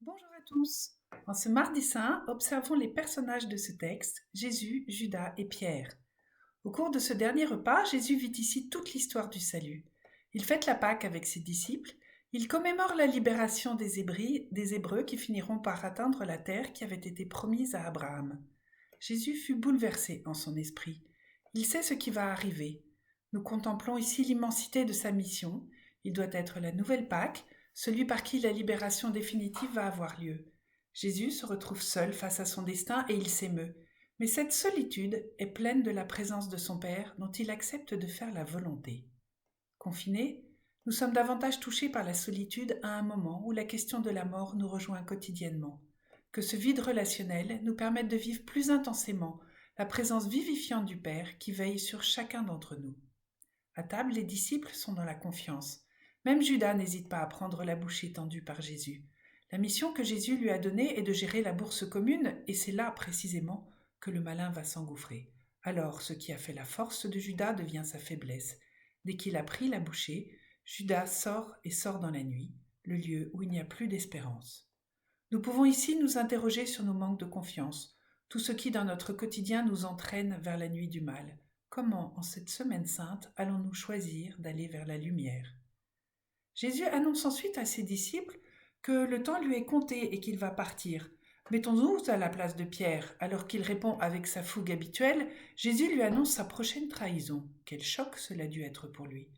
Bonjour à tous. En ce mardi saint, observons les personnages de ce texte, Jésus, Judas et Pierre. Au cours de ce dernier repas, Jésus vit ici toute l'histoire du salut. Il fête la Pâque avec ses disciples, il commémore la libération des Hébreux qui finiront par atteindre la terre qui avait été promise à Abraham. Jésus fut bouleversé en son esprit. Il sait ce qui va arriver. Nous contemplons ici l'immensité de sa mission. Il doit être la nouvelle Pâque, celui par qui la libération définitive va avoir lieu. Jésus se retrouve seul face à son destin et il s'émeut. Mais cette solitude est pleine de la présence de son Père dont il accepte de faire la volonté. Confinés, nous sommes davantage touchés par la solitude à un moment où la question de la mort nous rejoint quotidiennement. Que ce vide relationnel nous permette de vivre plus intensément la présence vivifiante du Père qui veille sur chacun d'entre nous. À table, les disciples sont dans la confiance. Même Judas n'hésite pas à prendre la bouchée tendue par Jésus. La mission que Jésus lui a donnée est de gérer la bourse commune, et c'est là précisément que le malin va s'engouffrer. Alors, ce qui a fait la force de Judas devient sa faiblesse. Dès qu'il a pris la bouchée, Judas sort dans la nuit, le lieu où il n'y a plus d'espérance. Nous pouvons ici nous interroger sur nos manques de confiance, tout ce qui dans notre quotidien nous entraîne vers la nuit du mal. Comment, en cette semaine sainte, allons-nous choisir d'aller vers la lumière ? Jésus annonce ensuite à ses disciples que le temps lui est compté et qu'il va partir. Mettons-nous à la place de Pierre. Alors qu'il répond avec sa fougue habituelle, Jésus lui annonce sa prochaine trahison. Quel choc cela a dû être pour lui.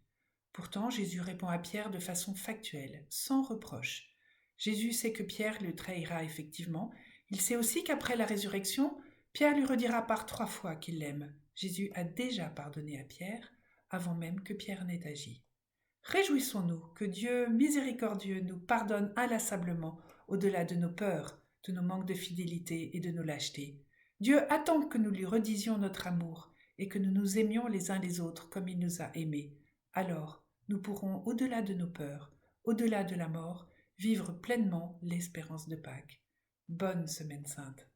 Pourtant, Jésus répond à Pierre de façon factuelle, sans reproche. Jésus sait que Pierre le trahira effectivement. Il sait aussi qu'après la résurrection, Pierre lui redira par 3 fois qu'il l'aime. Jésus a déjà pardonné à Pierre avant même que Pierre n'ait agi. Réjouissons-nous que Dieu miséricordieux nous pardonne inlassablement au-delà de nos peurs, de nos manques de fidélité et de nos lâchetés. Dieu attend que nous lui redisions notre amour et que nous nous aimions les uns les autres comme il nous a aimés. Alors, nous pourrons, au-delà de nos peurs, au-delà de la mort, vivre pleinement l'espérance de Pâques. Bonne Semaine Sainte.